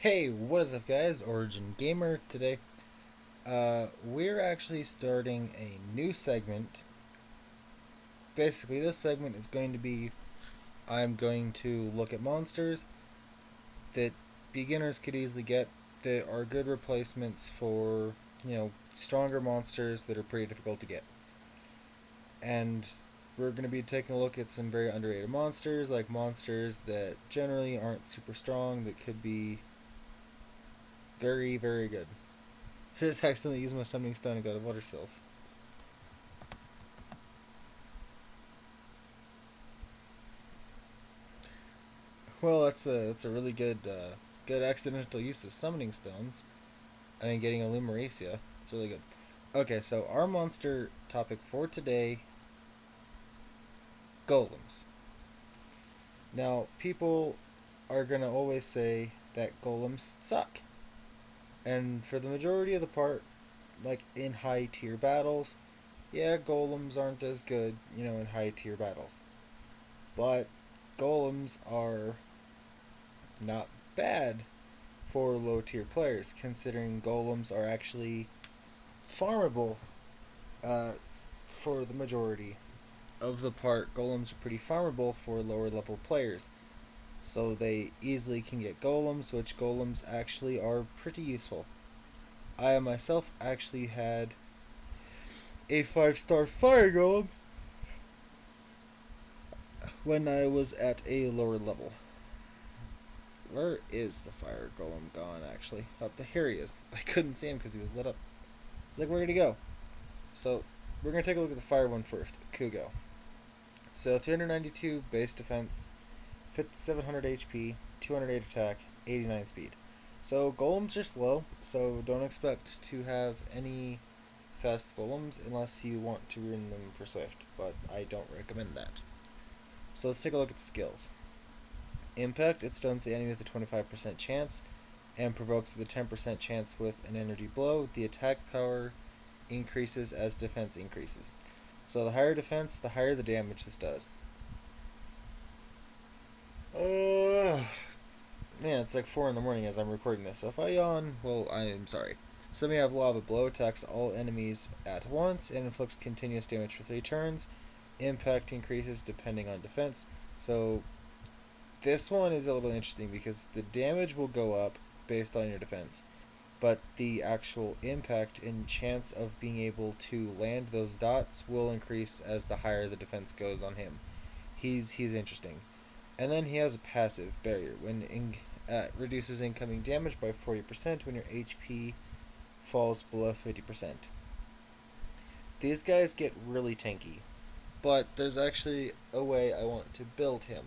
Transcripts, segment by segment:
Hey, what is up, guys? Origin Gamer today. We're actually starting a new segment. Basically, this segment is going to be I'm going to look at monsters that beginners could easily get that are good replacements for, stronger monsters that are pretty difficult to get. And we're going to be taking a look at some very underrated monsters, like monsters that generally aren't super strong, that could be very, very good. I just accidentally used my summoning stone and got a water sylph. Well, that's a really good accidental use of summoning stones. I mean, getting a Lumeracia. It's really good. Okay, so our monster topic for today: golems. Now, people are gonna always say that golems suck, and for the majority of the part, like in high tier battles, yeah, golems aren't as good, in high tier battles. But golems are not bad for low tier players, considering golems are actually farmable uh, for the majority of the part. Golems are pretty farmable for lower level players, so they easily can get golems, which golems actually are pretty useful. I myself actually had a 5-star fire golem when I was at a lower level. Where is the fire golem gone, actually? Up there, here he is. I couldn't see him because he was lit up. It's like, where did he go? So, we're going to take a look at the fire one first. Kugo. So, 392 base defense, 5700 HP, 208 attack, 89 speed. So, golems are slow, so don't expect to have any fast golems unless you want to ruin them for Swift, but I don't recommend that. So, let's take a look at the skills. Impact, it stuns the enemy with a 25% chance and provokes with a 10% chance with an energy blow. The attack power increases as defense increases. So the higher defense, the higher the damage this does. Man, it's like 4 in the morning as I'm recording this. So if I yawn, well, I am sorry. So then we have Lava Blow, attacks all enemies at once and inflicts continuous damage for 3 turns. Impact increases depending on defense. So this one is a little interesting because the damage will go up based on your defense, but the actual impact and chance of being able to land those dots will increase as the higher the defense goes on him. He's interesting. And then he has a passive barrier reduces incoming damage by 40% when your HP falls below 50%. These guys get really tanky, but there's actually a way I want to build him.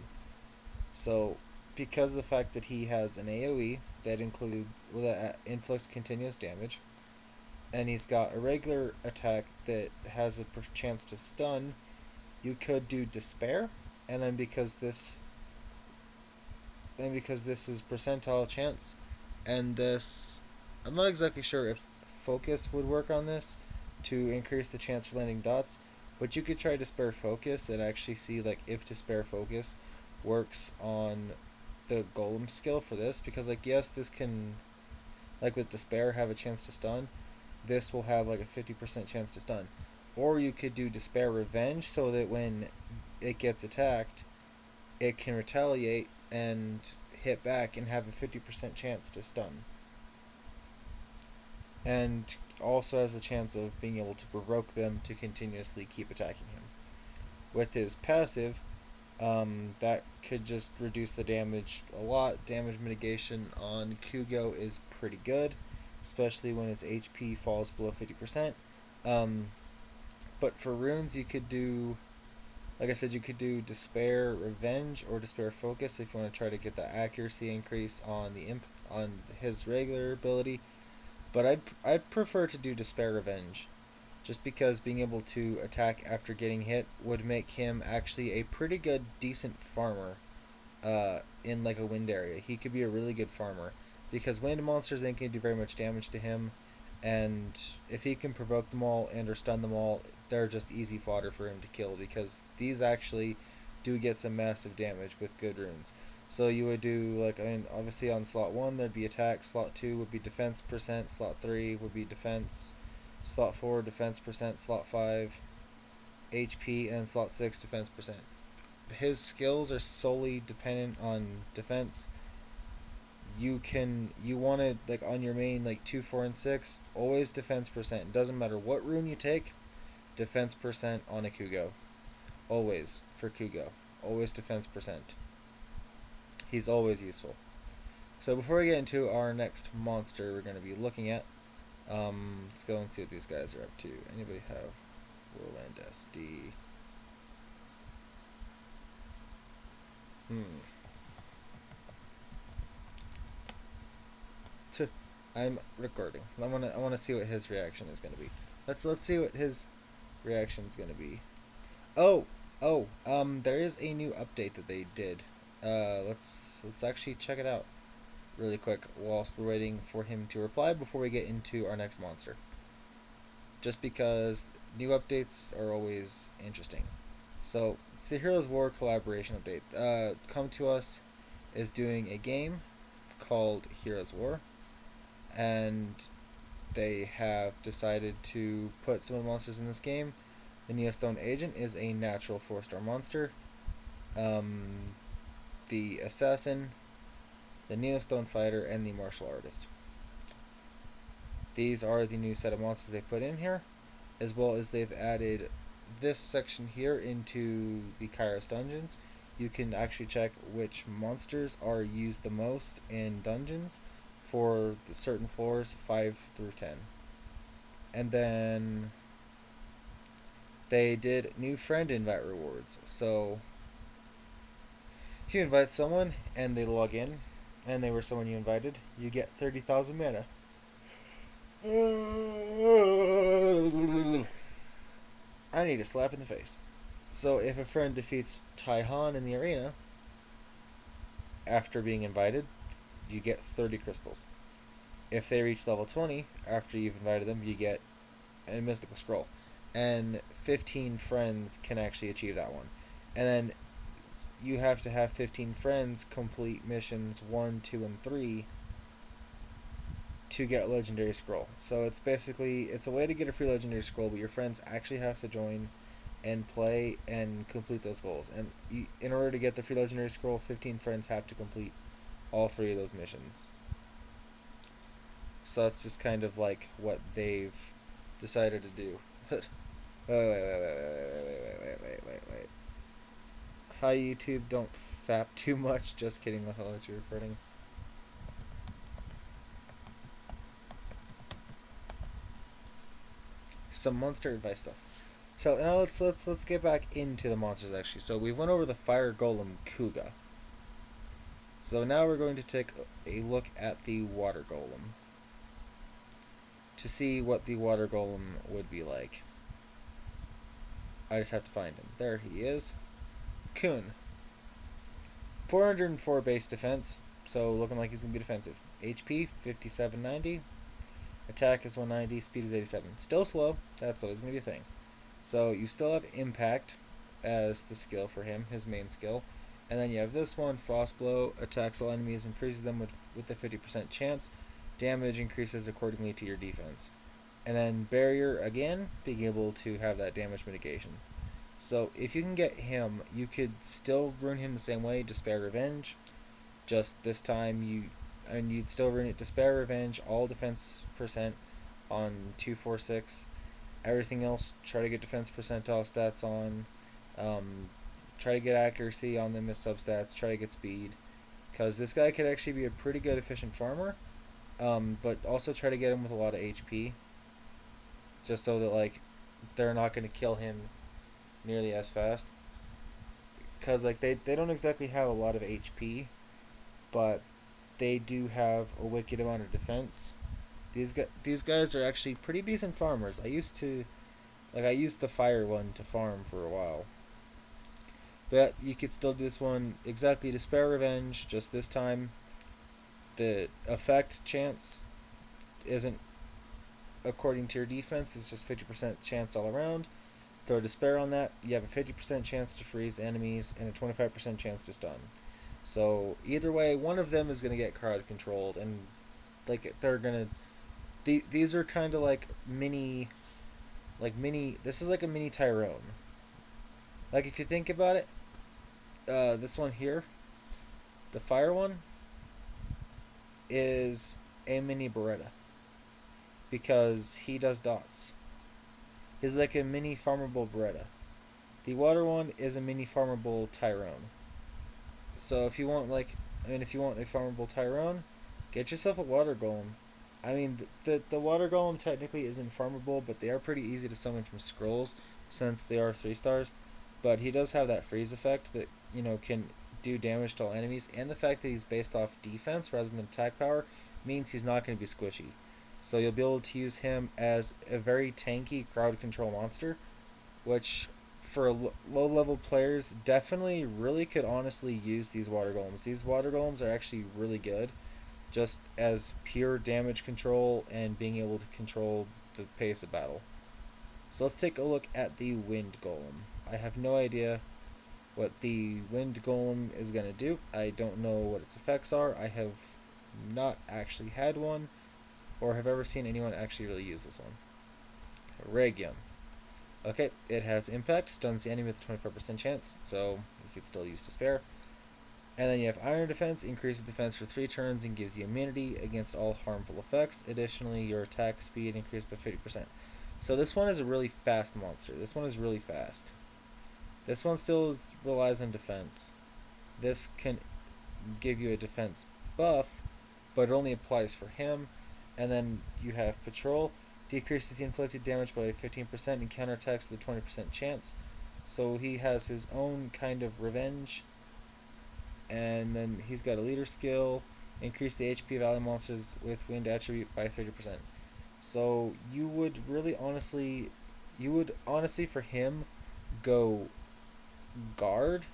So, because of the fact that he has an AoE that inflicts continuous damage, and he's got a regular attack that has a chance to stun, you could do Despair, and then because this is percentile chance, and this, I'm not exactly sure if Focus would work on this to increase the chance for landing dots, but you could try Despair Focus and actually see like if Despair Focus works on the golem skill for this, because like yes, this can, like with Despair, have a chance to stun. This will have like a 50% chance to stun. Or you could do Despair Revenge so that when it gets attacked, it can retaliate and hit back and have a 50% chance to stun. And also has a chance of being able to provoke them to continuously keep attacking him. With his passive, that could just reduce the damage a lot. Damage mitigation on Kugo is pretty good, especially when his HP falls below 50%. But for runes, you could do, like I said, you could do Despair Revenge or Despair Focus if you want to try to get the accuracy increase on on his regular ability. But I'd prefer to do Despair Revenge, just because being able to attack after getting hit would make him actually a pretty good, decent farmer in like a wind area. He could be a really good farmer because wind monsters ain't going to do very much damage to him, and if he can provoke them all and or stun them all, they're just easy fodder for him to kill because these actually do get some massive damage with good runes. So you would do like, I mean, obviously on slot 1 there'd be attack, slot 2 would be defense percent, slot 3 would be defense, slot 4 defense percent, slot 5 HP, and slot 6 defense percent. His skills are solely dependent on defense. You want to, like, on your main, like 2, 4, and 6, always defense percent. It doesn't matter what rune you take, defense percent on a Kugo. Always for Kugo. Always defense percent. He's always useful. So before we get into our next monster we're going to be looking at, let's go and see what these guys are up to. Anybody have Whirlwind SD? I'm recording. I wanna see what his reaction is gonna be. Let's see what his reaction is gonna be. There is a new update that they did. Let's actually check it out really quick whilst we're waiting for him to reply before we get into our next monster. Just because new updates are always interesting. So it's the Heroes War collaboration update. Come to Us is doing a game called Heroes War, and they have decided to put some of the monsters in this game. The Neostone Agent is a natural 4-star monster. The Assassin, the Neostone Fighter, and the Martial Artist. These are the new set of monsters they put in here, as well as they've added this section here into the Kairos dungeons. You can actually check which monsters are used the most in dungeons for the certain floors 5 through 10. And then they did new friend invite rewards. So if you invite someone and they log in and they were someone you invited, you get 30,000 mana. I need a slap in the face. So if a friend defeats Taihan in the arena after being invited, you get 30 crystals. If they reach level 20 after you've invited them, you get a mystical scroll. And 15 friends can actually achieve that one. And then you have to have 15 friends complete missions 1, 2, and 3 to get legendary scroll. So it's basically, it's a way to get a free legendary scroll, but your friends actually have to join and play and complete those goals. And in order to get the free legendary scroll, 15 friends have to complete all 3 of those missions. So that's just kind of like what they've decided to do. Wait. Hi YouTube, don't fap too much. Just kidding, I'll let you recording. Some monster advice stuff. So now let's get back into the monsters actually. So we went over the fire golem Kuga. So now we're going to take a look at the water golem to see what the water golem would be like. I just have to find him. There he is. Kun. 404 base defense, so looking like he's going to be defensive. HP 5790. Attack is 190, speed is 87. Still slow, that's always going to be a thing. So you still have impact as the skill for him, his main skill. And then you have this one, Frost Blow, attacks all enemies and freezes them with a 50% chance. Damage increases accordingly to your defense. And then Barrier, again, being able to have that damage mitigation. So if you can get him, you could still rune him the same way, Despair Revenge. Just this time, you'd still rune it Despair Revenge, all defense percent on 2, 4, 6. Everything else, try to get defense percentile stats on. Try to get accuracy on them as substats. Try to get speed. Because this guy could actually be a pretty good efficient farmer. But also try to get him with a lot of HP. Just so that, like, they're not going to kill him nearly as fast. Because, like, they don't exactly have a lot of HP. But they do have a wicked amount of defense. These guys are actually pretty decent farmers. I used the fire one to farm for a while. But you could still do this one exactly Despair Revenge, just this time the effect chance isn't according to your defense, it's just 50% chance all around. Throw Despair on that, you have a 50% chance to freeze enemies and a 25% chance to stun. So either way, one of them is gonna get crowd controlled, and like they're gonna. These are kind of like mini. This is like a mini Tyrone. Like if you think about it, this one here, the fire one, is a mini Beretta because he does dots. He's like a mini farmable Beretta. The water one is a mini farmable Tyrone. So if you want if you want a farmable Tyrone, get yourself a water golem. I mean, the water golem technically isn't farmable, but they are pretty easy to summon from scrolls since they are 3 stars. But he does have that freeze effect that can do damage to all enemies, and the fact that he's based off defense rather than attack power means he's not going to be squishy. So you'll be able to use him as a very tanky crowd control monster, which for low level players definitely really could honestly use these water golems. These water golems are actually really good just as pure damage control and being able to control the pace of battle. So let's take a look at the wind golem. I have no idea what the wind golem is going to do. I don't know what its effects are. I have not actually had one or have ever seen anyone actually really use this one. Regium. Okay, it has impact, stuns the enemy with a 25% chance, so you could still use Despair. And then you have Iron Defense, increases defense for 3 turns and gives you immunity against all harmful effects. Additionally, your attack speed increased by 50%. So this one is a really fast monster. This one is really fast. This one still relies on defense. This can give you a defense buff, but it only applies for him. And then you have Patrol, decreases the inflicted damage by 15% and counterattacks with a 20% chance. So he has his own kind of revenge. And then he's got a leader skill, increase the HP of ally monsters with wind attribute by 30%. So you would honestly for him go guard.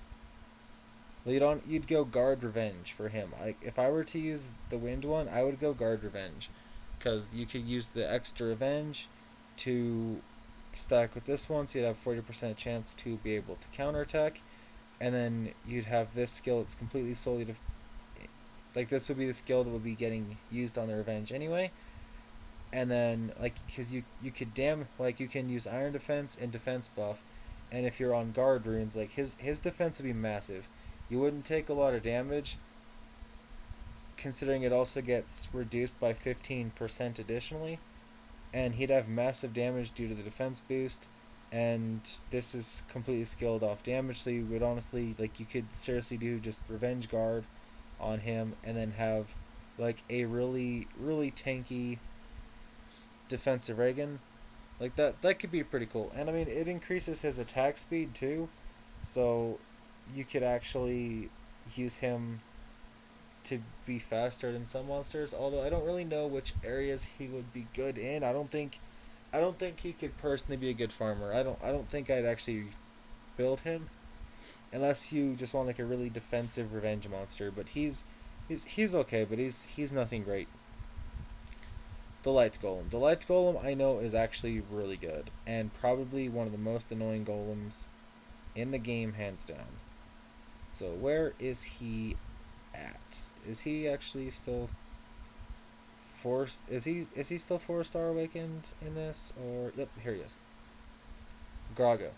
You'd go guard revenge for him. If I were to use the wind one, I would go guard revenge, because you could use the extra revenge to stack with this one, so you'd have 40% chance to be able to counterattack, and then you'd have this skill that's completely solely this would be the skill that would be getting used on the revenge anyway. And then because you can use Iron Defense and defense buff, and if you're on guard runes, his defense would be massive. You wouldn't take a lot of damage, considering it also gets reduced by 15% additionally, and he'd have massive damage due to the defense boost, and this is completely scaled off damage, so you would honestly, you could seriously do just revenge guard on him, and then have a really, really tanky defensive Reagan. That could be pretty cool. And I mean, it increases his attack speed too, so you could actually use him to be faster than some monsters, although I don't really know which areas he would be good in. I don't think he could personally be a good farmer. I don't think I'd actually build him unless you just want a really defensive revenge monster, but he's okay, but he's nothing great. The Light Golem. The Light Golem I know is actually really good, and probably one of the most annoying golems in the game, hands down. So where is he at? Is he actually still is he still 4-star awakened in this? Or yep, here he is. Grago.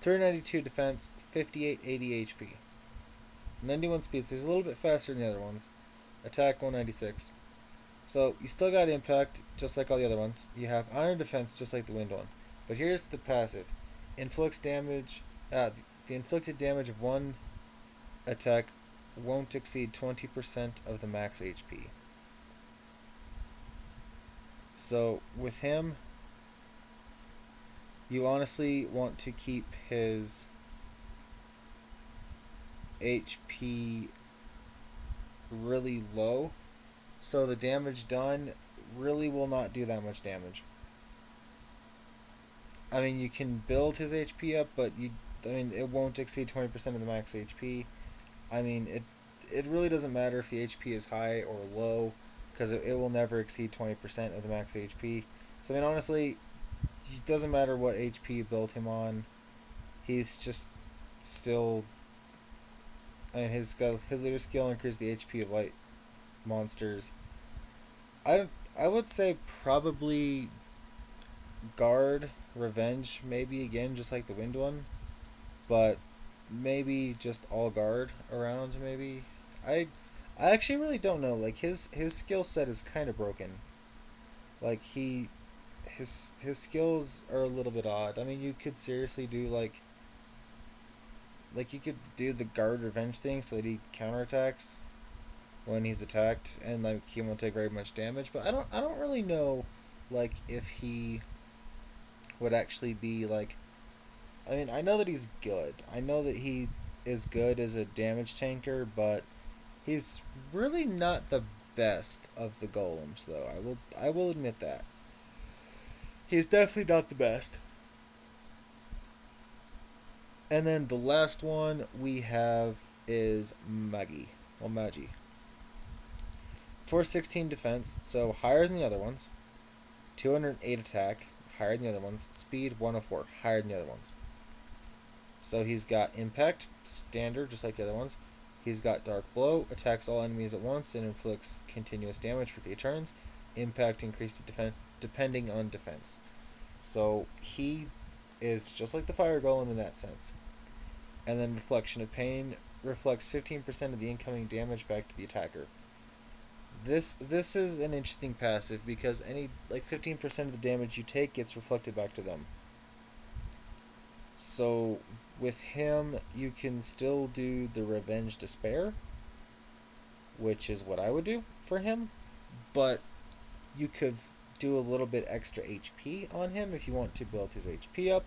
392 defense, 5880 HP. 91 speed, so he's a little bit faster than the other ones. Attack 196. So you still got impact, just like all the other ones. You have Iron Defense, just like the Wind one. But here's the passive. Inflicts damage. The inflicted damage of one attack won't exceed 20% of the max HP. So with him, you honestly want to keep his HP really low, so the damage done really will not do that much damage. I mean, you can build his HP up, but it won't exceed 20% of the max HP. I mean, it really doesn't matter if the HP is high or low, because it will never exceed 20% of the max HP. So, I mean, honestly, it doesn't matter what HP you build him on. He's just still and his leader skill increases the HP of light monsters. I would say probably guard, revenge, maybe again just like the wind one, but maybe just all guard around. Maybe I I actually really don't know. Like his skill set is kind of broken. Like his skills are a little bit odd. I mean, you could seriously do like you could do the guard revenge thing so that he counterattacks when he's attacked, and like he won't take very much damage. But I don't really know like if he would actually be like. I mean, I know that he's good. I know that he is good as a damage tanker, but he's really not the best of the golems, though. I will admit that. He's definitely not the best. And then the last one we have is Magi. Well, Magi. 416 defense, so higher than the other ones. 208 attack, higher than the other ones. Speed 104, higher than the other ones. So he's got impact, standard, just like the other ones. He's got dark blow, attacks all enemies at once and inflicts continuous damage for 3 turns. Impact increases defense depending on defense. So he is just like the fire golem in that sense. And then reflection of pain reflects 15% of the incoming damage back to the attacker. This is an interesting passive because any like 15% of the damage you take gets reflected back to them. So with him, you can still do the Revenge Despair, which is what I would do for him, but you could do a little bit extra HP on him if you want to build his HP up,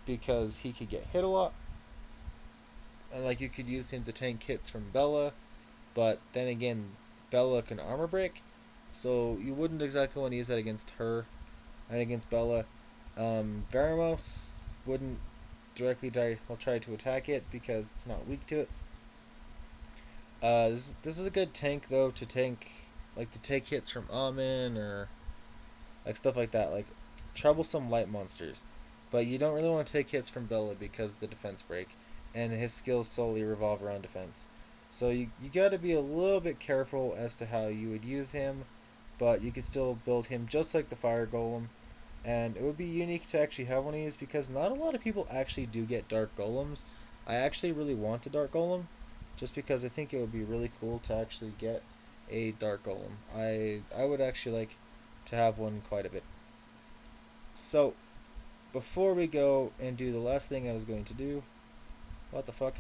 because he could get hit a lot, and like you could use him to tank hits from Bella, but then again, Bella can armor break, so you wouldn't exactly want to use that against her and against Bella. Veramos wouldn't directly try to attack it because it's not weak to it. This is a good tank though to take hits from Amen or like stuff like that, like troublesome light monsters. But you don't really want to take hits from Bella because of the defense break, and his skills solely revolve around defense. So you got to be a little bit careful as to how you would use him, but you could still build him just like the fire golem, and it would be unique to actually have one of these because not a lot of people actually do get dark golems. I actually really want a dark golem, just because I think it would be really cool to actually get a dark golem. I would actually like to have one quite a bit. So before we go and do the last thing I was going to do, what the fuck?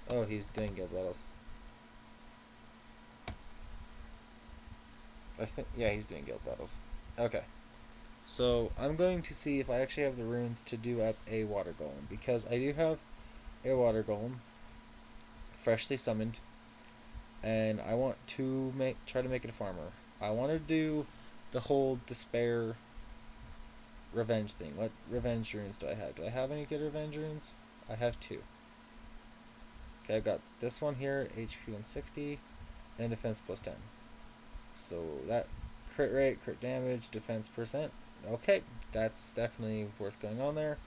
Oh, he's doing guild battles. I think, yeah, he's doing guild battles. Okay. So, I'm going to see if I actually have the runes to do up a water golem, because I do have a water golem freshly summoned, and I want to try to make it a farmer. I want to do the whole despair revenge thing. What revenge runes do I have? Do I have any good revenge runes? I have 2. Okay, I've got this one here, HP 160, and defense plus 10. So that crit rate, crit damage, defense percent. Okay, that's definitely worth going on there.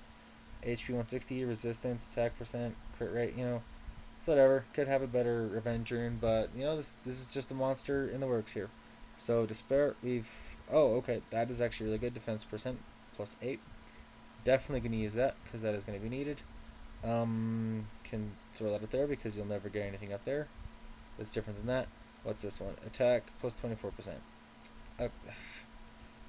HP 160, resistance, attack percent, crit rate, it's whatever. Could have a better revenge rune, but this is just a monster in the works here. So despair, okay, that is actually really good. Defense percent plus 8. Definitely gonna use that because that is gonna be needed. Can throw that up there because you'll never get anything up there that's different than that. What's this one? Attack plus 24%.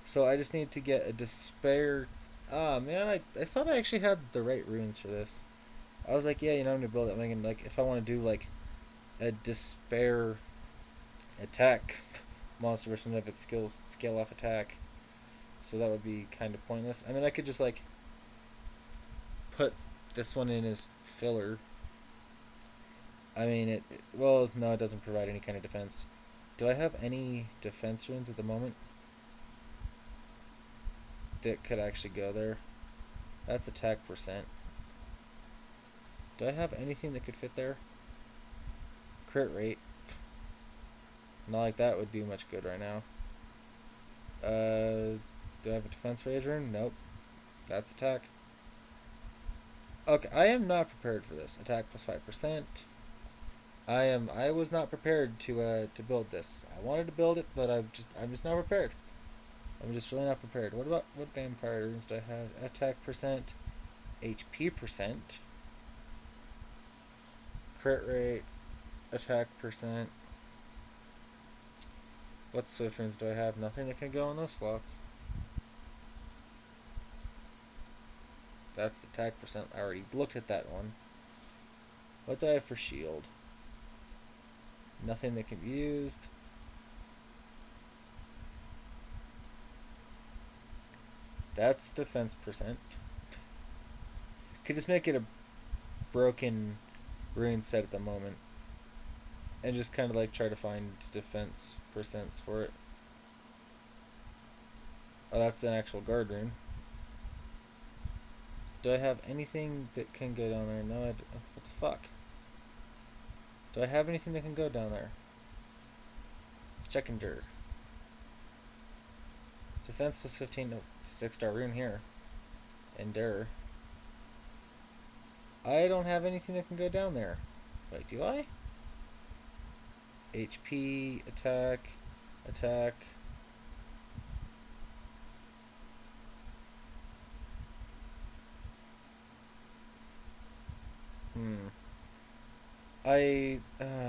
So I just need to get a despair. Ah, man, I thought I actually had the right runes for this. I was like, yeah, I'm gonna build it. I'm thinking, like, if I want to do like a despair attack monster version of its scale off attack, so that would be kind of pointless. I mean, I could just like put this one in as filler. I mean, well, no, it doesn't provide any kind of defense. Do I have any defense runes at the moment that could actually go there? That's attack percent. Do I have anything that could fit there? Crit rate. Not like that would do much good right now. Do I have a defense rage rune? Nope. That's attack. Okay, I am not prepared for this. Attack plus 5%. I was not prepared to build this. I wanted to build it, but I'm just not prepared. I'm just really not prepared. What vampire runes do I have? Attack percent, HP percent, crit rate, attack percent. What swift runes do I have? Nothing that can go in those slots. That's attack percent. I already looked at that one. What do I have for shield? Nothing that can be used. That's defense percent. Could just make it a broken rune set at the moment. And just kind of like try to find defense percents for it. Oh, that's an actual guard rune. Do I have anything that can go down there? No, what the fuck? Do I have anything that can go down there? Let's check Endure. Defense plus 15. No, 6-star rune here. Endure. I don't have anything that can go down there. Wait, do I? HP, attack, attack.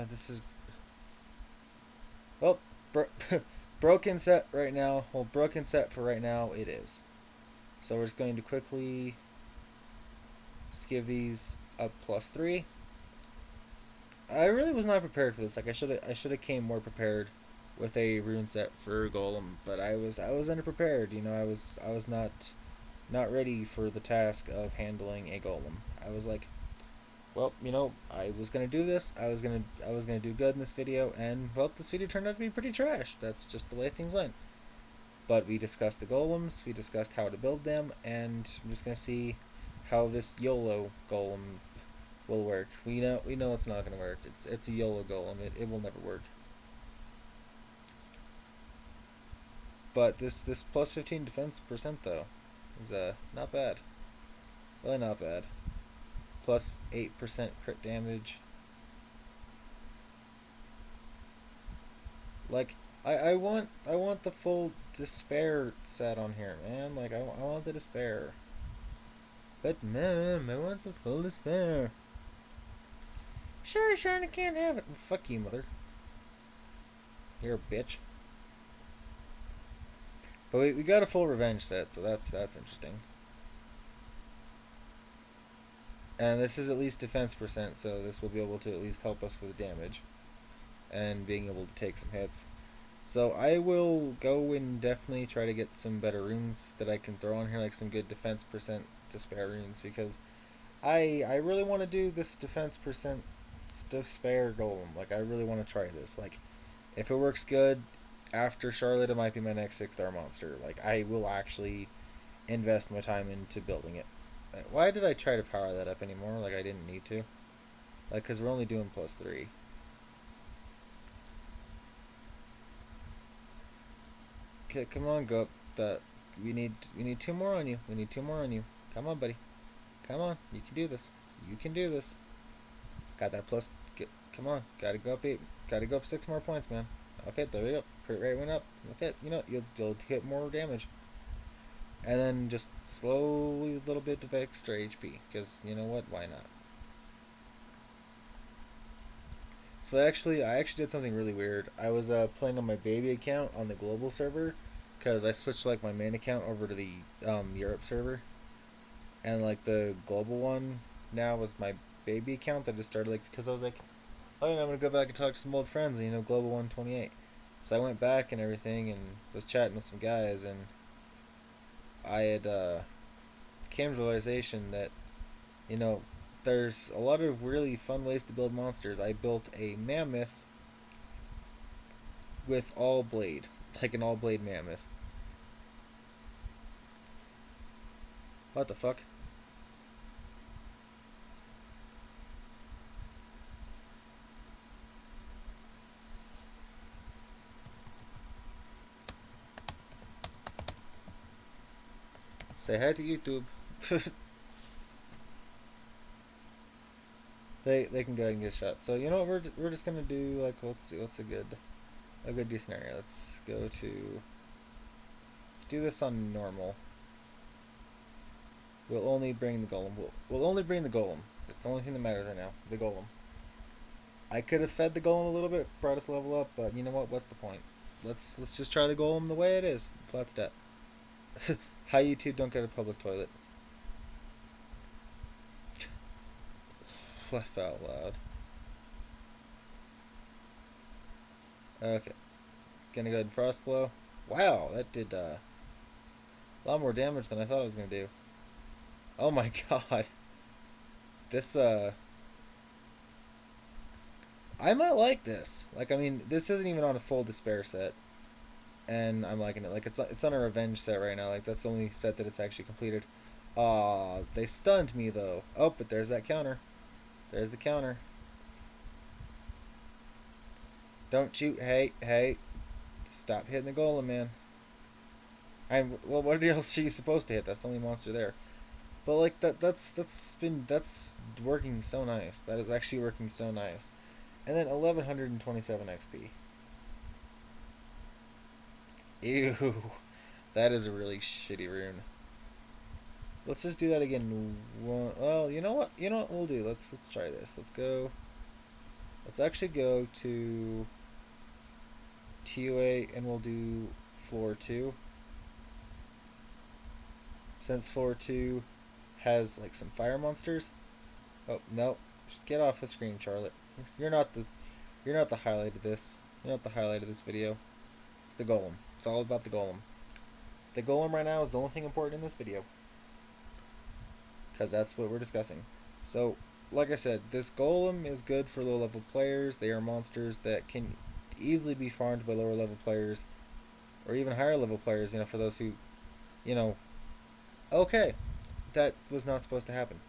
This is... Well, broken set right now. Well, broken set for right now, it is. So we're just going to quickly just give these a +3. I really was not prepared for this. Like I should have came more prepared with a rune set for Golem, but I was underprepared. You know, I was not ready for the task of handling a Golem. I was like, well, you know, I was gonna do this. I was gonna do good in this video, and well, this video turned out to be pretty trash. That's just the way things went. But we discussed the golems, we discussed how to build them, and I'm just gonna see how this YOLO golem will work. We know it's not gonna work. It's a YOLO golem. It will never work. But this plus 15 defense percent though is not bad. Really not bad. Plus 8% crit damage. Like I want the full despair set on here, man. Like I want the despair. But man, I want the full despair. Sure, I can't have it. Well, fuck you, mother. You're a bitch. But we got a full revenge set, so that's interesting. And this is at least defense percent, so this will be able to at least help us with damage and being able to take some hits. So I will go and definitely try to get some better runes that I can throw on here, like some good defense percent despair runes, because I really want to do this defense percent despair golem. Like I really want to try this. Like if it works good, after Charlotte it might be my next 6-star monster. Like I will actually invest my time into building it. Why did I try to power that up anymore? Like I didn't need to. Like because we're only doing +3. Okay, come on, go up. We need 2 more on you. We need 2 more on you. Come on, buddy. Come on, you can do this. You can do this. Got that plus. Come on, gotta go up 8. Gotta go up 6 more points, man. Okay, there we go. Crit rate went up. Okay, you know you'll hit more damage. And then just slowly a little bit of extra HP, because you know what? Why not? So I actually did something really weird. I was playing on my baby account on the global server, because I switched like my main account over to the Europe server, and like the global one now was my baby account that I just started like because I was like, oh, you know, I'm gonna go back and talk to some old friends, and, you know, global 128. So I went back and everything and was chatting with some guys, and I had came to the realization that, you know, there's a lot of really fun ways to build monsters. I built a mammoth with all blade, like an all blade mammoth. What the fuck? Say hi to YouTube. They can go ahead and get shot. So you know what, we're just gonna do, like, let's see what's a good decent area. Let's do this on normal. We'll only bring the golem. We'll only bring the golem. That's the only thing that matters right now. The golem. I could have fed the golem a little bit, brought its level up, but you know what? What's the point? Let's just try the golem the way it is. Flat stat. Hi YouTube, don't get a public toilet. Laugh out loud. Okay. Gonna go ahead and frost blow. Wow, that did a lot more damage than I thought it was gonna do. Oh my god. This I might like this. Like, I mean, this isn't even on a full despair set, and I'm liking it. Like, it's on a revenge set right now. Like, that's the only set that it's actually completed. They stunned me though. Oh, but there's that counter. There's the counter. Don't shoot. Hey. Stop hitting the golem, man. Well, what else are you supposed to hit? That's the only monster there. But like that's working so nice. That is actually working so nice. And then 1127 XP. Ew. That is a really shitty rune. Let's just do that again. Well, you know what? You know what we'll do? Let's try this. Let's actually go to TOA and we'll do floor 2. Since floor 2 has like some fire monsters. Oh, no. Get off the screen, Charlotte. You're not the highlight of this. You're not the highlight of this video. It's the golem. It's all about the golem. The golem right now is the only thing important in this video. Because that's what we're discussing. So, like I said, this golem is good for low level players. They are monsters that can easily be farmed by lower level players. Or even higher level players, you know, for those who, you know... Okay. That was not supposed to happen.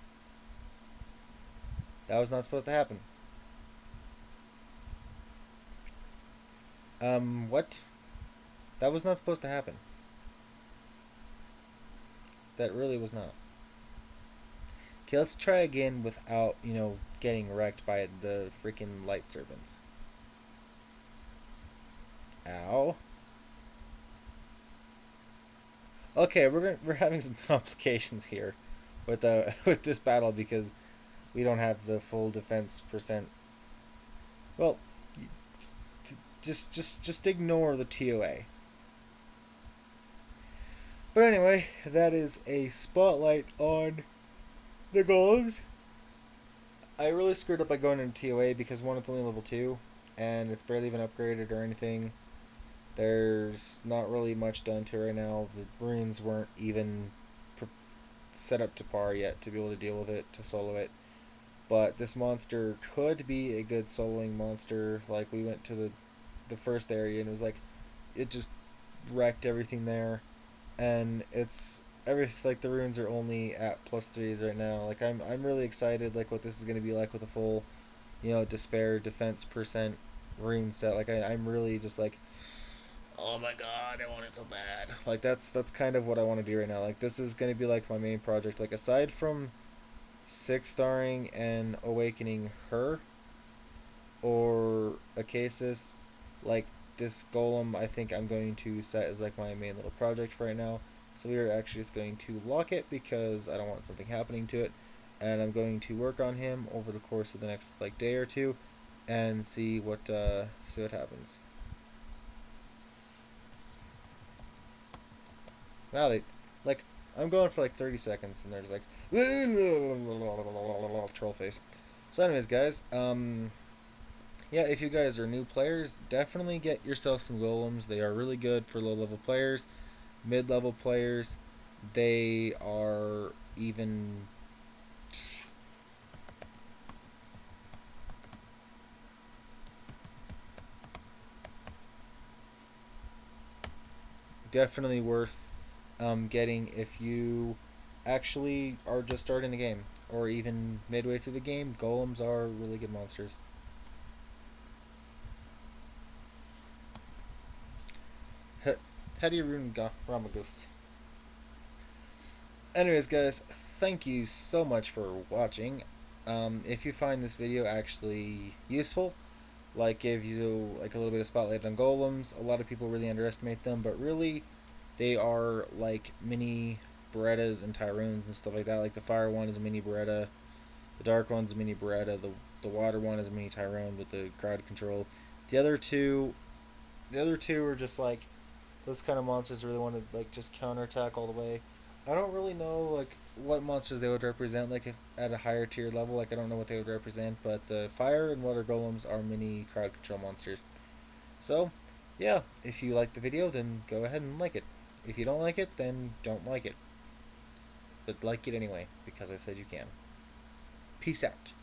That was not supposed to happen. What? That was not supposed to happen. That really was not. Okay, let's try again without, you know, getting wrecked by the freaking light serpents. Ow. Okay, we're having some complications here with with this battle because we don't have the full defense percent. Well, just ignore the TOA. But anyway, that is a spotlight on the golems. I really screwed up by going into TOA because one, it's only level 2, and it's barely even upgraded or anything. There's not really much done to it right now. The runes weren't even set up to par yet to be able to deal with it, to solo it. But this monster could be a good soloing monster. Like, we went to the first area and it was like, it just wrecked everything there. And it's like the runes are only at +3s right now. Like, I'm really excited like what this is gonna be like with a full, you know, despair defense percent rune set. Like, I'm really just like, oh my god, I want it so bad. Like, that's kind of what I want to do right now. Like, this is gonna be like my main project. Like, aside from 6-starring and awakening her or Acasis, like, this golem I think I'm going to set as like my main little project for right now. So we are actually just going to lock it because I don't want something happening to it, and I'm going to work on him over the course of the next like day or two and see what happens. Wow, like, I'm going for like 30 seconds and they're just like troll face. So anyways, guys, yeah, if you guys are new players, definitely get yourself some golems. They are really good for low-level players, mid-level players. They are even definitely worth getting if you actually are just starting the game or even midway through the game. Golems are really good monsters. How do you ruin Ramagus? Anyways, guys, thank you so much for watching. If you find this video actually useful, like gives you like a little bit of spotlight on golems, a lot of people really underestimate them, but really they are like mini Berettas and Tyroons and stuff like that. Like the fire one is a mini Beretta, the dark one's a mini Beretta, the water one is a mini Tyrone with the crowd control. The other two the other two are just like those kind of monsters really want to like just counterattack all the way. I don't really know like what monsters they would represent like if at a higher tier level. Like I don't know what they would represent, but the fire and water golems are mini crowd control monsters. So, yeah, if you like the video, then go ahead and like it. If you don't like it, then don't like it. But like it anyway because I said you can. Peace out.